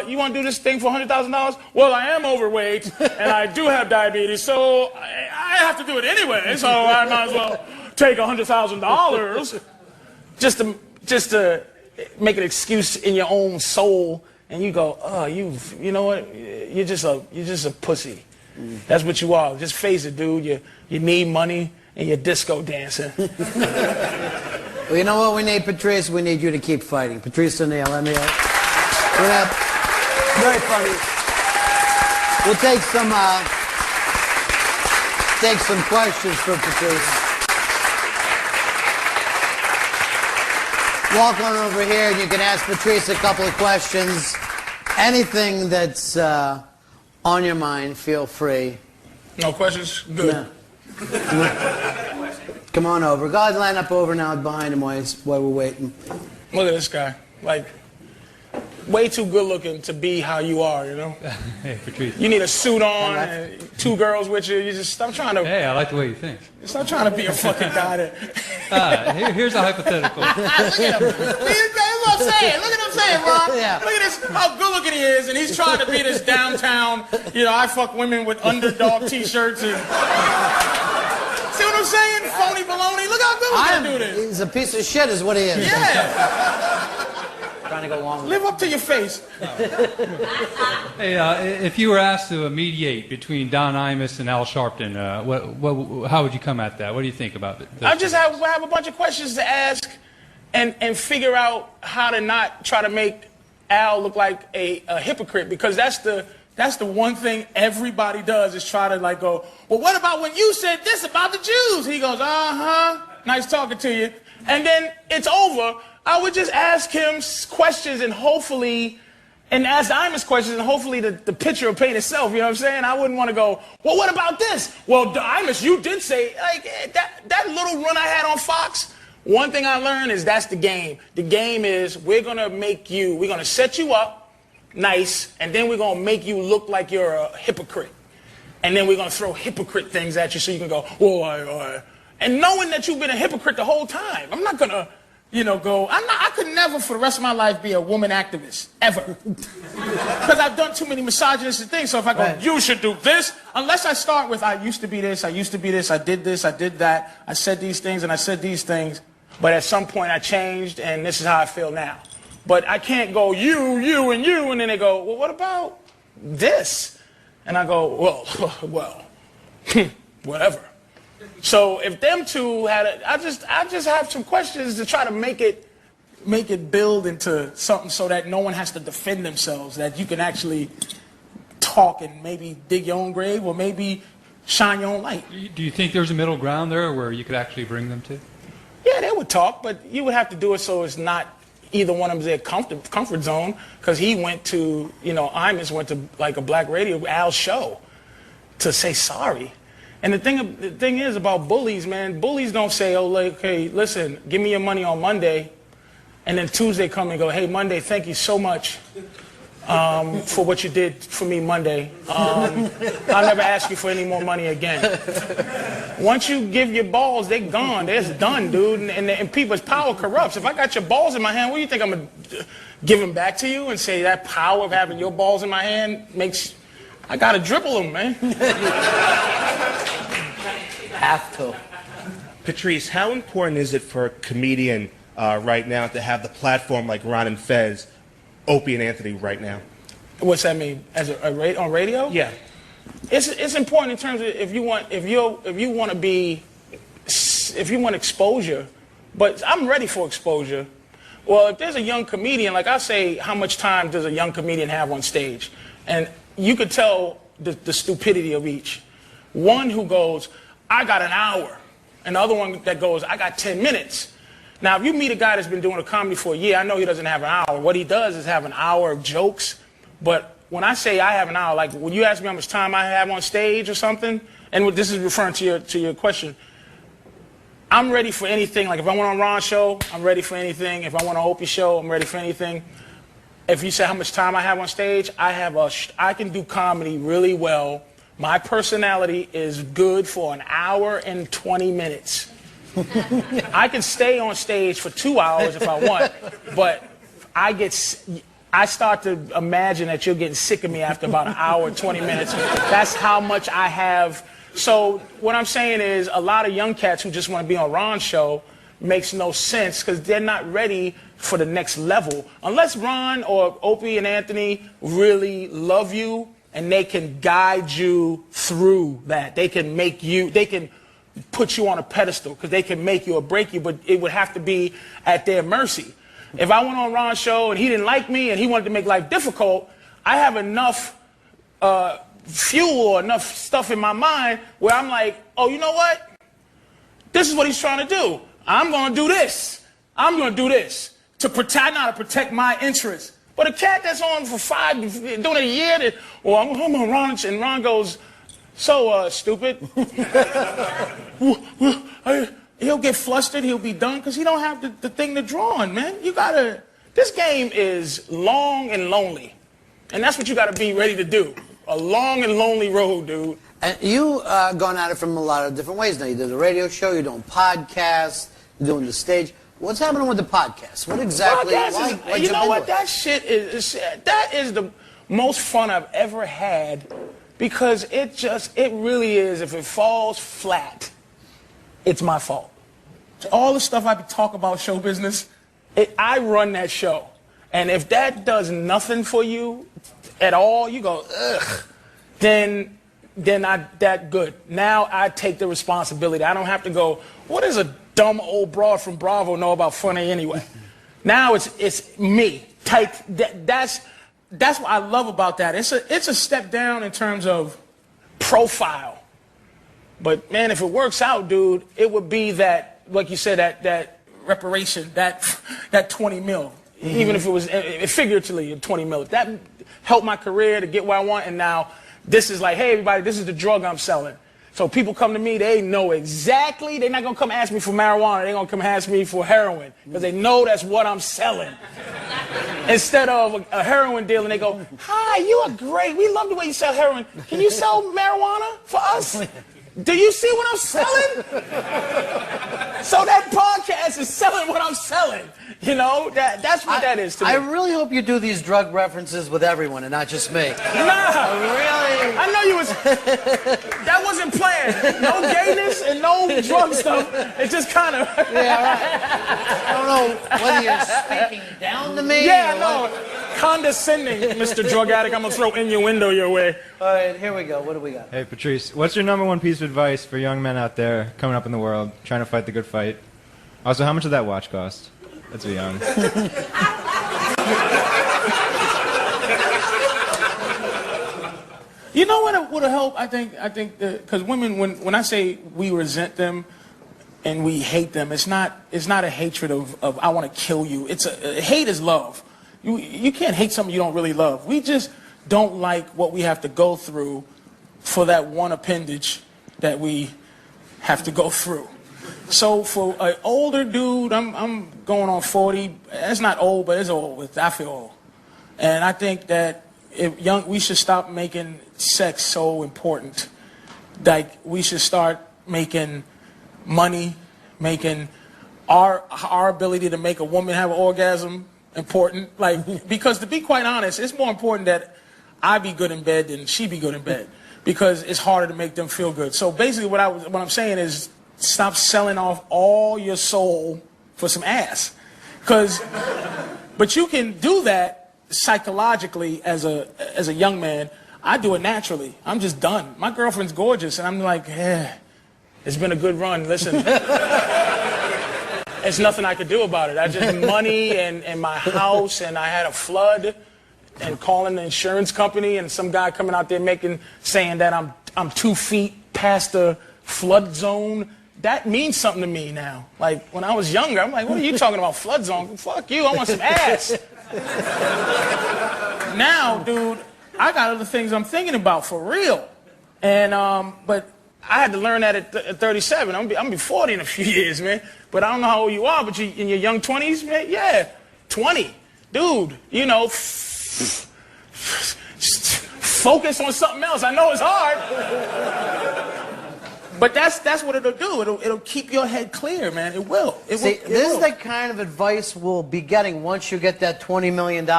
you want to do this thing for $100,000? Well, I am overweight, and I do have diabetes, so I have to do it anyway, so I might as well take $100,000 just to make an excuse in your own soul, and you go, oh, you know what? You're just a pussy. That's what you are. Just face it, dude. You need money. And you're disco dancing. Well, you know what we need, Patrice? We need you to keep fighting. Patrice O'Neal, very funny. We'll take some questions for Patrice. Walk on over here and you can ask Patrice a couple of questions. Anything that's on your mind, feel free. No questions? Good. No. Come on over. Go ahead and line up over now behind him while we're waiting. Look at this guy. Like, way too good looking to be how you are, you know? Hey, Patrice. You need a suit on, and 2 girls with you. You just stop trying to... Hey, I like the way you think. Stop trying to be a fucking guy that... Here's a hypothetical. Look at him. Look at what I'm saying. Look at what I'm saying, Ron. Yeah. Look at this, how good looking he is, and he's trying to be this downtown, you know, I fuck women with underdog t-shirts and... See what I'm saying? Phony baloney. Look how good we can do this. He's a piece of shit is what he is. Yeah. Trying to go along with Live up to your face. Hey, if you were asked to mediate between Don Imus and Al Sharpton, how would you come at that? What do you think about it? I just have a bunch of questions to ask and figure out how to not try to make Al look like a hypocrite, because that's the one thing everybody does is try to like go, well, what about when you said this about the Jews? He goes, nice talking to you. And then it's over. I would just ask him questions and ask Imus questions and hopefully the picture will paint itself, you know what I'm saying? I wouldn't want to go, well, what about this? Well, Imus, you did say, like, that little run I had on Fox, one thing I learned is that's the game. The game is we're going to set you up nice, and then we're going to make you look like you're a hypocrite. And then we're going to throw hypocrite things at you so you can go, oh, and knowing that you've been a hypocrite the whole time. I'm not going to, I could never for the rest of my life be a woman activist, ever. Because I've done too many misogynistic things. So if I go, you should do this, unless I start with, I used to be this, I used to be this, I did this, I did that, I said these things and I said these things, but at some point I changed and this is how I feel now. But I can't go, you, and then they go, well, what about this? And I go, well, whatever. So if them two had I just have some questions to try to make it build into something so that no one has to defend themselves, that you can actually talk and maybe dig your own grave or maybe shine your own light. Do you think there's a middle ground there where you could actually bring them to? Yeah, they would talk, but you would have to do it so it's not either one of them's their comfort zone, because he went to, Imus went to like a black radio, Al's show, to say sorry. And the thing is about bullies, man, bullies don't say, oh, like, hey, listen, give me your money on Monday, and then Tuesday come and go, hey, Monday, thank you so much for what you did for me Monday. I'll never ask you for any more money again. Once you give your balls, they're gone. They're done, dude. And people's power corrupts. If I got your balls in my hand, what do you think I'm going to give them back to you and say that power of having your balls in my hand makes... I got to dribble them, man. Have to. Patrice, how important is it for a comedian right now to have the platform like Ron and Fez, Opie and Anthony right now? What's that mean? As on radio? Yeah. It's important in terms of if you want exposure, but I'm ready for exposure. Well, if there's a young comedian, like I say, how much time does a young comedian have on stage? And you could tell the stupidity of each. One who goes, I got an hour, and the other one that goes, I got 10 minutes. Now, if you meet a guy that's been doing a comedy for a year, I know he doesn't have an hour. What he does is have an hour of jokes. But when I say I have an hour, like when you ask me how much time I have on stage or something, and this is referring to your question, I'm ready for anything. Like if I went on Ron's show, I'm ready for anything. If I went on Opie's show, I'm ready for anything. If you say how much time I have on stage, I can do comedy really well. My personality is good for an hour and 20 minutes. I can stay on stage for 2 hours if I want, but I start to imagine that you're getting sick of me after about an hour and 20 minutes. That's how much I have. So what I'm saying is a lot of young cats who just want to be on Ron's show makes no sense because they're not ready for the next level. Unless Ron or Opie and Anthony really love you and they can guide you through that. They can put you on a pedestal because they can make you or break you, but it would have to be at their mercy. If I went on Ron's show and he didn't like me and he wanted to make life difficult, I have enough fuel or enough stuff in my mind where I'm like, oh, you know what? This is what he's trying to do. I'm going to do this. I'm going to do this to protect my interests. But a cat that's on for doing it a year, I'm on Ron, and Ron goes, so stupid. He'll get flustered, he'll be done, because he don't have the thing to draw on, man. This game is long and lonely. And that's what you got to be ready to do. A long and lonely road, dude. And you gone at it from a lot of different ways now. You did a radio show, you're doing podcasts, you're doing the stage. What's happening with the podcast? What exactly? You know what? That shit that is the most fun I've ever had because it really is. If it falls flat, it's my fault. All the stuff I talk about show business, I run that show. And if that does nothing for you at all, you go, ugh, then that good. Now I take the responsibility. I don't have to go, what does a dumb old broad from Bravo know about funny anyway? Now it's me. That's what I love about that. It's a step down in terms of profile. But man, if it works out, dude, it would be that, like you said, that reparation, that 20 mil. Mm-hmm. Even if it was figuratively 20 mil. That helped my career to get where I want, and now this is like, hey everybody, this is the drug I'm selling. So people come to me, they know exactly, they're not gonna come ask me for marijuana, they're gonna come ask me for heroin, because they know that's what I'm selling. Instead of a heroin deal, and they go, hi, you are great, we love the way you sell heroin. Can you sell marijuana for us? Do you see what I'm selling? So that podcast is selling what I'm selling. You know, that's what that is to me. I really hope you do these drug references with everyone and not just me. Nah. Really? I know you was... That wasn't planned. No gayness and no drug stuff. It just kind of... Yeah, right. I don't know whether you're speaking down to me. Yeah, no. Condescending, Mr. Drug Addict. I'm going to throw innuendo your way. All right, here we go. What do we got? Hey, Patrice, what's your #1 piece of advice for young men out there coming up in the world, trying to fight the good fight? Also, how much did that watch cost? Let's be honest. You know what would have helped? I think because women, when I say we resent them and we hate them, it's not a hatred of I want to kill you. Hate is love. You can't hate something you don't really love. We just don't like what we have to go through for that one appendage that we have to go through. So for an older dude, I'm going on 40. It's not old, but it's old. I feel old. And I think that we should stop making sex so important. Like we should start making money, making our ability to make a woman have an orgasm important. Like, because to be quite honest, it's more important that I be good in bed than she be good in bed, because it's harder to make them feel good. So basically what I'm saying is stop selling off all your soul for some ass. But you can do that psychologically as a young man. I do it naturally. I'm just done. My girlfriend's gorgeous, and I'm like, it's been a good run. Listen, there's nothing I could do about it. I just money and my house, and I had a flood, and calling the insurance company, and some guy coming out there saying that I'm 2 feet past the flood zone. That means something to me now. Like, when I was younger, I'm like, what are you talking about, flood zone? Fuck you, I want some ass. Now, dude, I got other things I'm thinking about for real. And, but I had to learn that at 37. I'm gonna be 40 in a few years, man. But I don't know how old you are, but you in your young 20s, man? Yeah, 20. Dude, you know, focus on something else. I know it's hard. But that's what it'll do. It'll keep your head clear, man. It will. This is the kind of advice we'll be getting once you get that $20 million.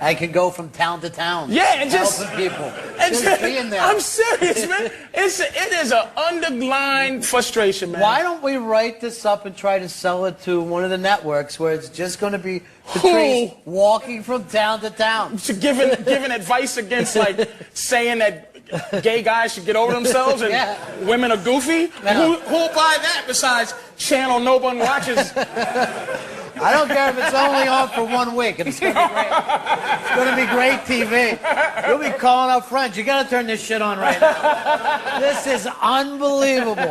I can go from town to town. Yeah, and helping people. And just being there. I'm serious, man. It is an underlying frustration, man. Why don't we write this up and try to sell it to one of the networks where it's just going to be Patrice walking from town to town, giving advice against like saying that gay guys should get over themselves and women are goofy? No. Who'll buy that besides channel no one watches? I don't care if it's only on for 1 week. It's going to be great. It's going to be great TV. You'll be calling up friends. You got to turn this shit on right now. This is unbelievable.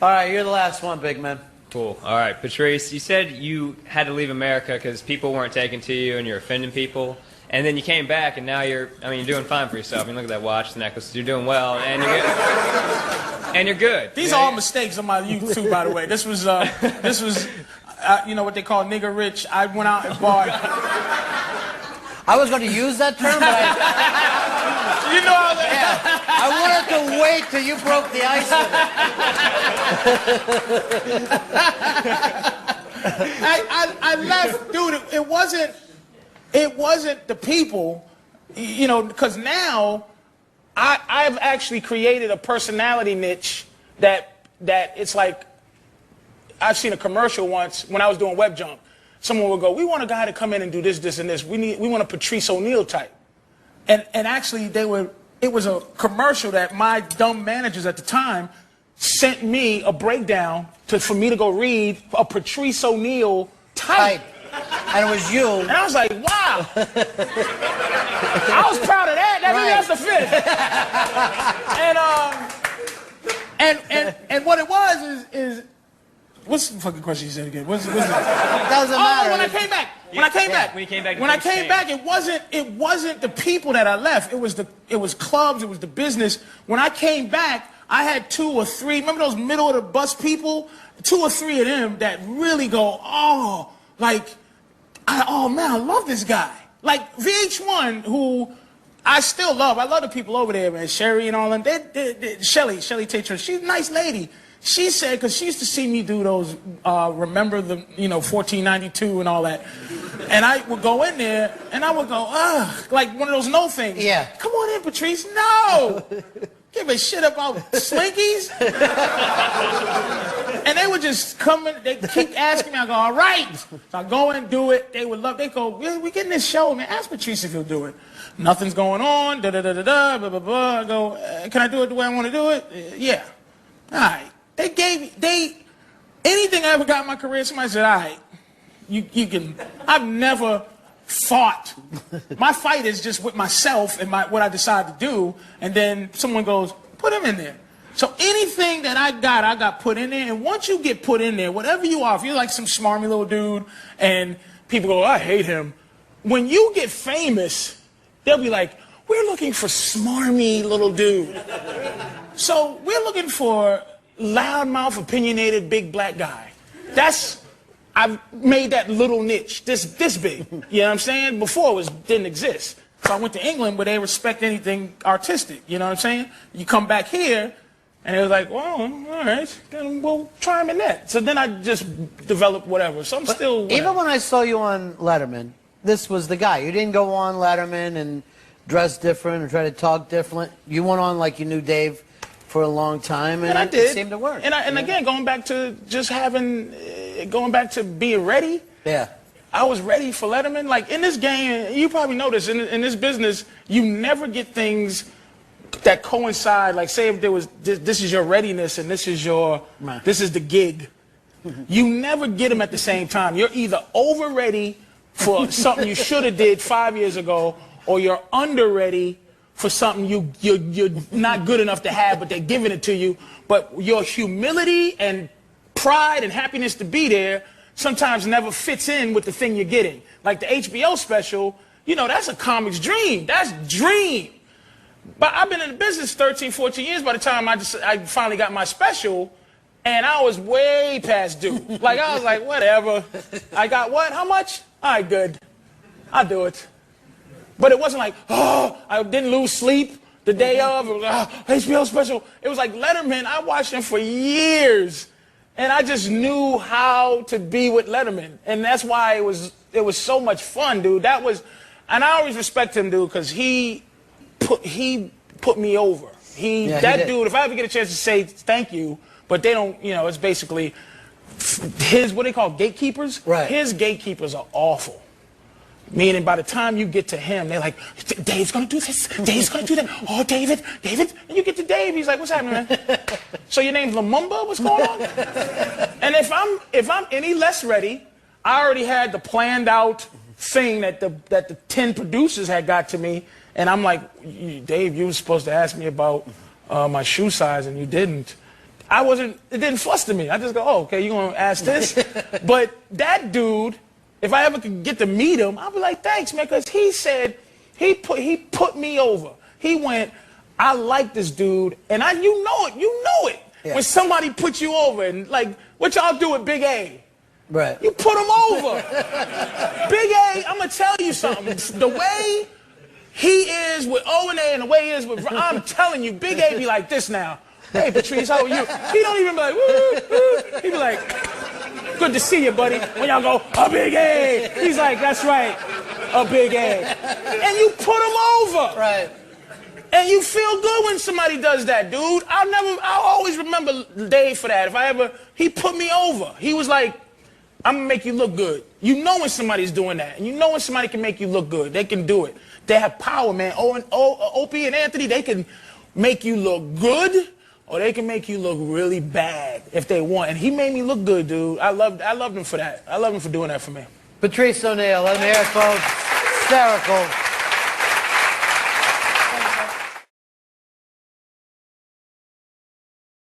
All right, you're the last one, big man. Cool. All right, Patrice, you said you had to leave America because people weren't taking to you and you're offending people. And then you came back, and now you're doing fine for yourself. I mean, look at that watch, the necklace. You're doing well, and you're good. And you're good. These are all mistakes on my YouTube, by the way. This was, you know what they call nigger rich. I went out and bought. I was going to use that term, but you know, I wanted to wait till you broke the ice with it. I left, dude. It wasn't the people, you know, because now I've actually created a personality niche that it's like, I've seen a commercial once when I was doing Web Jump. Someone would go, we want a guy to come in and do this, this, and this. We want a Patrice O'Neal type. And actually it was a commercial that my dumb managers at the time sent me a breakdown for me to go read a Patrice O'Neal type. And it was you. And I was like, wow. I was proud of that. Maybe that's the finish. And what it was is what's the fucking question you said again? What's it? Doesn't matter. When I came back. When I came back, it wasn't the people that I left. It was clubs. It was the business. When I came back, I had 2 or 3. Remember those middle of the bus people? 2 or 3 of them that really go, oh, like, oh man, I love this guy. Like VH1, who I still love. I love the people over there, man. Sherry and all them. Shelly Tatron. She's a nice lady. She said, because she used to see me do those, remember the, 1492 and all that. And I would go in there, and I would go, ugh, like one of those no things. Yeah. Come on in, Patrice. No. Give a shit about slinkies. And they would just come in, they keep asking me, I go, all right. So I go and do it. They would love, they go, we getting this show, man. Ask Patrice if he'll do it. Nothing's going on, da-da-da-da-da, blah, blah, blah. I go, can I do it the way I want to do it? Yeah. All right. Anything I ever got in my career, somebody said, all right, you can, I've never fought. My fight is just with myself and what I decide to do, and then someone goes, put him in there. So anything that I got put in there, and once you get put in there, whatever you are, if you're like some smarmy little dude, and people go, I hate him, when you get famous, they'll be like, we're looking for smarmy little dude. So we're looking for loudmouth, opinionated, big black guy. I've made that little niche, this big. You know what I'm saying? Before it didn't exist. So I went to England where they respect anything artistic. You know what I'm saying? You come back here, and it was like, well, all right, then we'll try him in that. So then I just developed whatever. So I'm still whatever. Even when I saw you on Letterman, this was the guy. You didn't go on Letterman and dress different or try to talk different. You went on like you knew Dave for a long time, and, And I did. it seemed to work. And again, going back to just going back to being ready. Yeah. I was ready for Letterman. Like in this game, you probably know this, in this business, you never get things that coincide. Like say if there was, this is your readiness and this is the gig. You never get them at the same time. You're either over ready for something you should have did 5 years ago, or you're under ready for something you're not good enough to have, but they're giving it to you. But your humility and pride and happiness to be there sometimes never fits in with the thing you're getting. Like the HBO special, you know, that's a comic's dream. That's dream. But I've been in the business 13, 14 years by the time I finally got my special, and I was way past due. Like, I was like, whatever. I got what? How much? All right, good. I'll do it. But it wasn't like, oh, I didn't lose sleep the day of. It was, HBO special. It was like Letterman. I watched him for years. And I just knew how to be with Letterman. And that's why it was so much fun, dude. And I always respect him, dude, because he put me over. Dude, if I ever get a chance to say thank you, but they don't, you know, it's basically what they call gatekeepers. Right. His gatekeepers are awful. Meaning by the time you get to him, they're like, Dave's going to do this, Dave's going to do that. Oh, David. And you get to Dave, he's like, what's happening, man? So your name's Lumumba? What's going on? And if I'm any less ready, I already had the planned out thing that the 10 producers had got to me. And I'm like, Dave, you were supposed to ask me about my shoe size, and you didn't. It didn't fluster me. I just go, oh, okay, you're going to ask this? But that dude, if I ever could get to meet him, I'd be like, thanks, man, because he said, he put me over. He went, I like this dude, and you know it. Yeah. When somebody puts you over, and like, what y'all do with Big A? Right. You put him over. Big A, I'm going to tell you something. The way he is with O&A and the way he is with, I'm telling you, Big A be like this now. Hey, Patrice, how are you? He don't even be like, woo, woo. He be like, good to see you, buddy. When y'all go, a Big A. He's like, that's right, a Big A. And you put him over. Right. And you feel good when somebody does that, dude. I'll always remember Dave for that. He put me over. He was like, I'm going to make you look good. You know when somebody's doing that. And you know when somebody can make you look good. They can do it. They have power, man. Opie and Anthony, they can make you look good, or they can make you look really bad if they want. And he made me look good, dude. I loved him for that. I love him for doing that for me. Patrice O'Neal, let me hear it, folks. Hysterical.